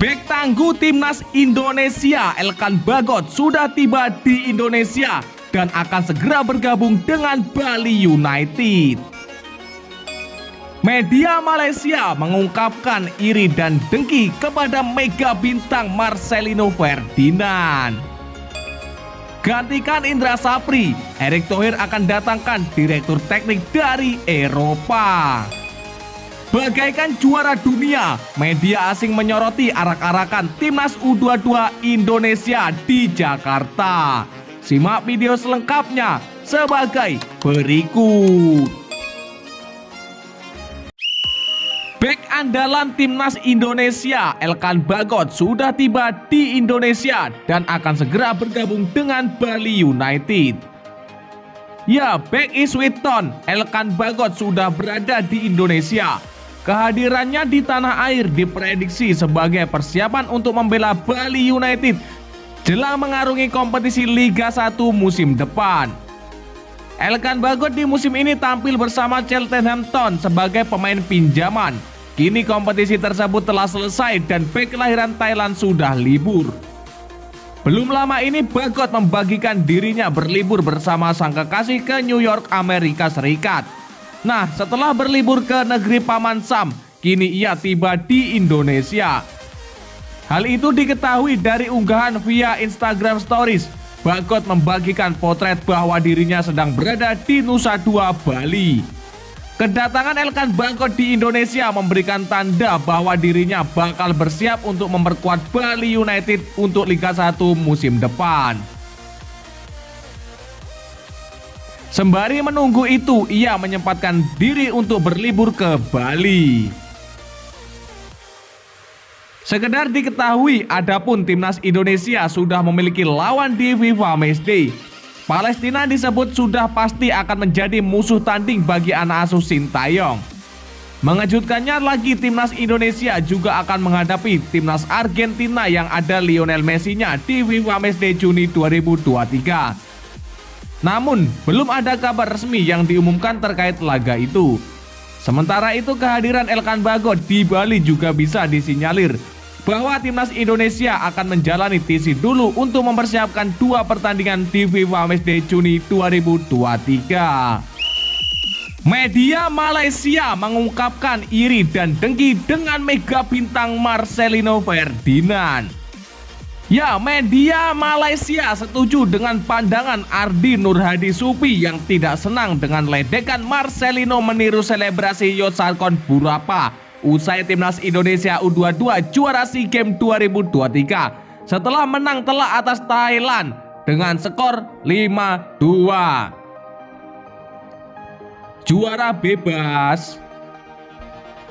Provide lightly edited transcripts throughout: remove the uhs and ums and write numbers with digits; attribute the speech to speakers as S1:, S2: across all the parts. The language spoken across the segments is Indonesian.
S1: Bek tangguh timnas Indonesia Elkan Bagot sudah tiba di Indonesia dan akan segera bergabung dengan Bali United. Media Malaysia mengungkapkan iri dan dengki kepada mega bintang Marcelino Ferdinand. Gantikan Indra Sapri, Erick Thohir akan datangkan direktur teknik dari Eropa. Bagaikan juara dunia, media asing menyoroti arak-arakan timnas U22 Indonesia di Jakarta. Simak video selengkapnya sebagai berikut. Bek andalan timnas Indonesia Elkan Bagot sudah tiba di Indonesia dan akan segera bergabung dengan Bali United. Ya, bek Iswiton Elkan Bagot sudah berada di Indonesia. Kehadirannya di tanah air diprediksi sebagai persiapan untuk membela Bali United jelang mengarungi kompetisi Liga 1 musim depan. Elkan Bagot di musim ini tampil bersama Cheltenham Town sebagai pemain pinjaman. Kini kompetisi tersebut telah selesai dan bek kelahiran Thailand sudah libur. Belum lama ini Bagot membagikan dirinya berlibur bersama sang kekasih ke New York, Amerika Serikat. Nah, setelah berlibur ke negeri Paman Sam, kini ia tiba di Indonesia. Hal itu diketahui dari unggahan via Instagram Stories. Bagot membagikan potret bahwa dirinya sedang berada di Nusa Dua, Bali. Kedatangan Elkan Bagot di Indonesia memberikan tanda bahwa dirinya bakal bersiap untuk memperkuat Bali United untuk Liga 1 musim depan. Sembari menunggu itu, ia menyempatkan diri untuk berlibur ke Bali. Sekedar diketahui, adapun timnas Indonesia sudah memiliki lawan di FIFA Matchday. Palestina disebut sudah pasti akan menjadi musuh tanding bagi anak asuh Sintayong. Mengejutkannya lagi, timnas Indonesia juga akan menghadapi timnas Argentina yang ada Lionel Messi-nya di FIFA Matchday Juni 2023. Namun, belum ada kabar resmi yang diumumkan terkait laga itu. Sementara itu, kehadiran Elkan Bagot di Bali juga bisa disinyalir bahwa timnas Indonesia akan menjalani TC dulu untuk mempersiapkan 2 pertandingan di FIFA Matchday Juni 2023. Media Malaysia mengungkapkan iri dan dengki dengan mega bintang Marcelino Ferdinand. Ya, media Malaysia setuju dengan pandangan Ardi Nurhadi Supi yang tidak senang dengan ledekan Marcelino meniru selebrasi Yosakon Burapa usai timnas Indonesia U22 juara SEA Games 2023 setelah menang telak atas Thailand dengan skor 5-2. Juara bebas.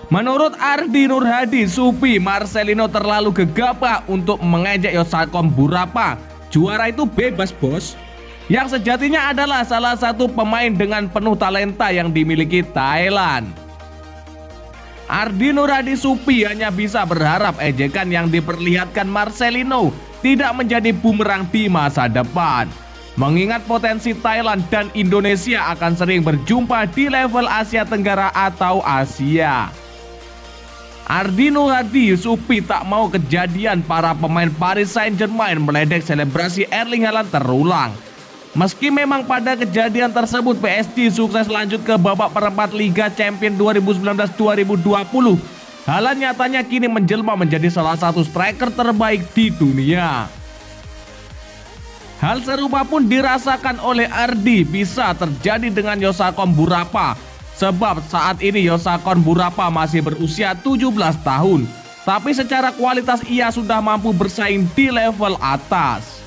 S1: Menurut Ardi Nurhadi Supi, Marcelino terlalu gegabah untuk mengejek Yosakon Burapa. Juara itu bebas, bos. Yang sejatinya adalah salah satu pemain dengan penuh talenta yang dimiliki Thailand. Ardi Nurhadi Supi hanya bisa berharap ejekan yang diperlihatkan Marcelino tidak menjadi bumerang di masa depan. Mengingat potensi Thailand dan Indonesia akan sering berjumpa di level Asia Tenggara atau Asia. Ardi Nurhadi Supi tak mau kejadian para pemain Paris Saint-Germain meledek selebrasi Erling Haaland terulang. Meski memang pada kejadian tersebut PSG sukses lanjut ke babak perempat Liga Champions 2019-2020, Haaland nyatanya kini menjelma menjadi salah satu striker terbaik di dunia. Hal serupa pun dirasakan oleh Ardi bisa terjadi dengan Yosakon Burapa. Sebab saat ini Yosakon Burapa masih berusia 17 tahun. Tapi secara kualitas ia sudah mampu bersaing di level atas.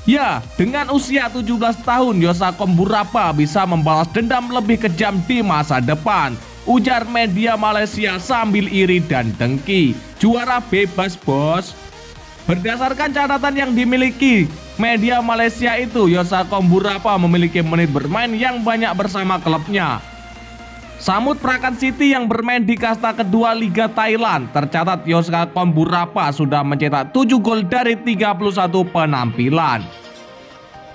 S1: Ya, dengan usia 17 tahun Yosakon Burapa bisa membalas dendam lebih kejam di masa depan, ujar media Malaysia sambil iri dan dengki. Juara bebas, bos. Berdasarkan catatan yang dimiliki media Malaysia itu, Yosakon Burapa memiliki menit bermain yang banyak bersama klubnya. Samut Prakan City yang bermain di kasta kedua Liga Thailand, tercatat Yosakon Burapa sudah mencetak 7 gol dari 31 penampilan.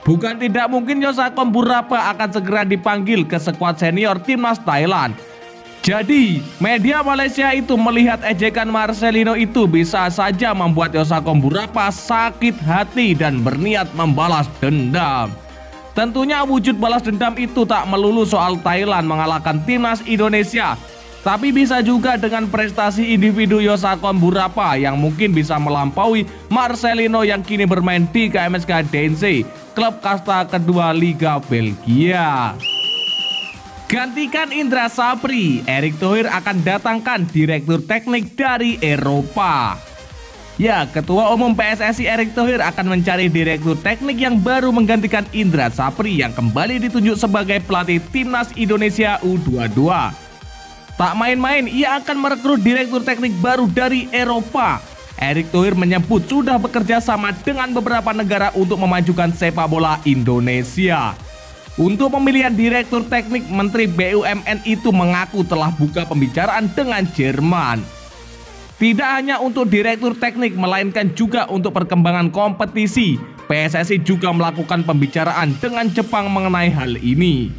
S1: Bukan tidak mungkin Yosakon Burapa akan segera dipanggil ke skuad senior timnas Thailand. Jadi, media Malaysia itu melihat ejekan Marcelino itu bisa saja membuat Yosakon Burapa sakit hati dan berniat membalas dendam. Tentunya wujud balas dendam itu tak melulu soal Thailand mengalahkan timnas Indonesia, tapi bisa juga dengan prestasi individu Yosakon Burapa yang mungkin bisa melampaui Marcelino yang kini bermain di KMSK Deinze, klub kasta kedua Liga Belgia. Gantikan Indra Sapri, Erick Thohir akan datangkan direktur teknik dari Eropa. Ya, Ketua Umum PSSI Erick Thohir akan mencari direktur teknik yang baru menggantikan Indra Sapri yang kembali ditunjuk sebagai pelatih timnas Indonesia U22. Tak main-main, ia akan merekrut direktur teknik baru dari Eropa. Erick Thohir menyebut sudah bekerja sama dengan beberapa negara untuk memajukan sepak bola Indonesia. Untuk pemilihan direktur teknik, Menteri BUMN itu mengaku telah buka pembicaraan dengan Jerman. Tidak hanya untuk direktur teknik, melainkan juga untuk perkembangan kompetisi. PSSI juga melakukan pembicaraan dengan Jepang mengenai hal ini.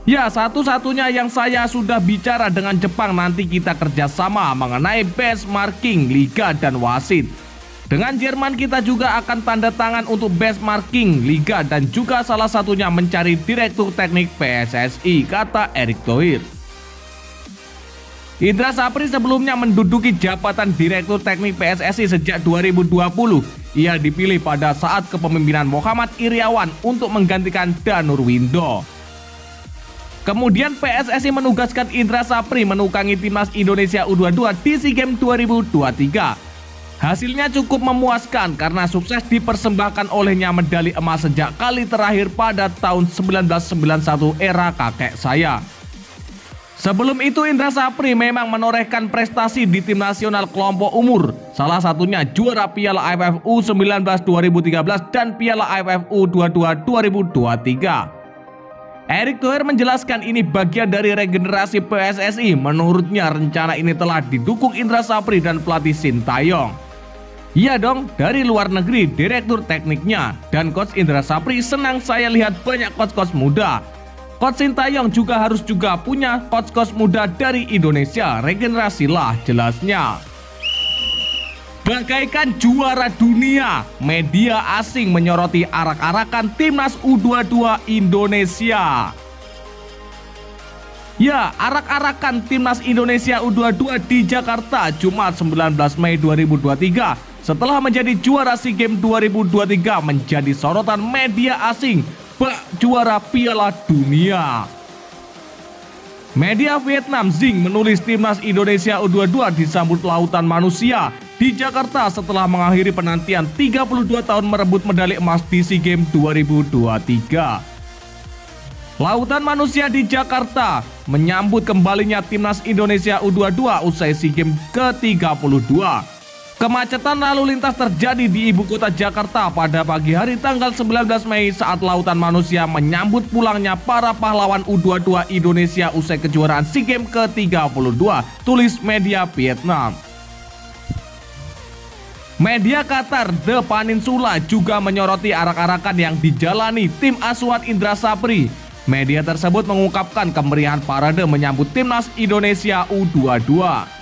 S1: Ya, satu-satunya yang saya sudah bicara dengan Jepang, nanti kita kerjasama mengenai benchmarking liga dan wasit. Dengan Jerman kita juga akan tanda tangan untuk benchmarking liga dan juga salah satunya mencari direktur teknik PSSI, kata Erick Thohir. Indra Sapri sebelumnya menduduki jabatan direktur teknik PSSI sejak 2020. Ia dipilih pada saat kepemimpinan Muhammad Iriawan untuk menggantikan Danur Windo. Kemudian PSSI menugaskan Indra Sapri menukangi timnas Indonesia U22 di SEA Games 2023. Hasilnya cukup memuaskan karena sukses dipersembahkan olehnya medali emas sejak kali terakhir pada tahun 1991 era kakek saya. Sebelum itu Indra Sapri memang menorehkan prestasi di tim nasional kelompok umur, salah satunya juara Piala AFF U19 2013 dan Piala AFF U22 2023. Erick Thohir menjelaskan ini bagian dari regenerasi PSSI. Menurutnya rencana ini telah didukung Indra Sapri dan pelatih Sintayong. Iya dong, dari luar negeri direktur tekniknya dan coach Indra Sapri senang saya lihat banyak coach-coach muda. Coach Sintayong juga harus punya coach-coach muda dari Indonesia, regenerasilah jelasnya. Bagaikan juara dunia, media asing menyoroti arak-arakan timnas U22 Indonesia. Ya, arak-arakan timnas Indonesia U22 di Jakarta Jumat 19 Mei 2023 setelah menjadi juara SEA Games 2023 menjadi sorotan media asing bak juara Piala Dunia. Media Vietnam Zing menulis timnas Indonesia U22 disambut lautan manusia di Jakarta setelah mengakhiri penantian 32 tahun merebut medali emas di SEA Games 2023. Lautan manusia di Jakarta menyambut kembalinya timnas Indonesia U22 usai SEA Games ke-32. Kemacetan lalu lintas terjadi di ibu kota Jakarta pada pagi hari tanggal 19 Mei saat lautan manusia menyambut pulangnya para pahlawan U22 Indonesia usai kejuaraan SEA Games ke-32, tulis media Vietnam. Media Qatar The Peninsula juga menyoroti arak-arakan yang dijalani tim asuhan Indra Sapri. Media tersebut mengungkapkan kemeriahan parade menyambut timnas Indonesia U22.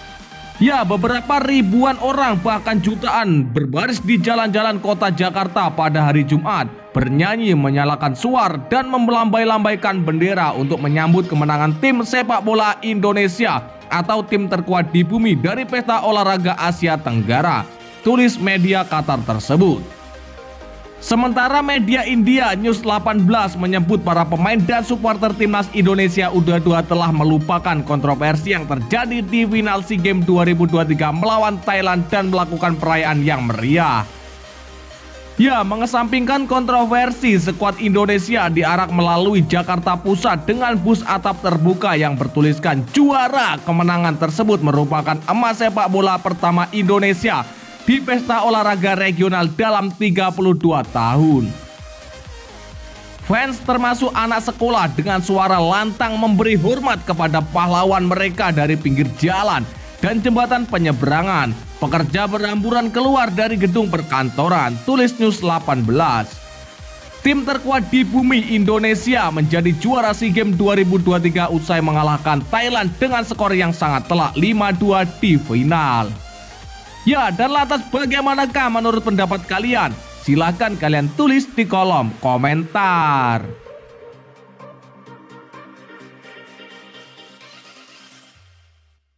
S1: Ya, beberapa ribuan orang bahkan jutaan berbaris di jalan-jalan kota Jakarta pada hari Jumat, bernyanyi, menyalakan suar, dan melambai-lambaikan bendera untuk menyambut kemenangan tim sepak bola Indonesia atau tim terkuat di bumi dari pesta olahraga Asia Tenggara, tulis media Qatar tersebut. Sementara media India News 18 menyebut para pemain dan supporter timnas Indonesia U22 telah melupakan kontroversi yang terjadi di final SEA Games 2023 melawan Thailand dan melakukan perayaan yang meriah. Ya, mengesampingkan kontroversi, skuad Indonesia diarak melalui Jakarta Pusat dengan bus atap terbuka yang bertuliskan juara. Kemenangan tersebut merupakan emas sepak bola pertama Indonesia di pesta olahraga regional dalam 32 tahun. Fans termasuk anak sekolah dengan suara lantang memberi hormat kepada pahlawan mereka dari pinggir jalan dan jembatan penyeberangan. Pekerja berhamburan keluar dari gedung perkantoran, tulis News 18. Tim terkuat di bumi Indonesia menjadi juara SEA Games 2023 usai mengalahkan Thailand dengan skor yang sangat telak 5-2 di final. Ya, dan lantas bagaimanakah menurut pendapat kalian? Silahkan kalian tulis di kolom komentar.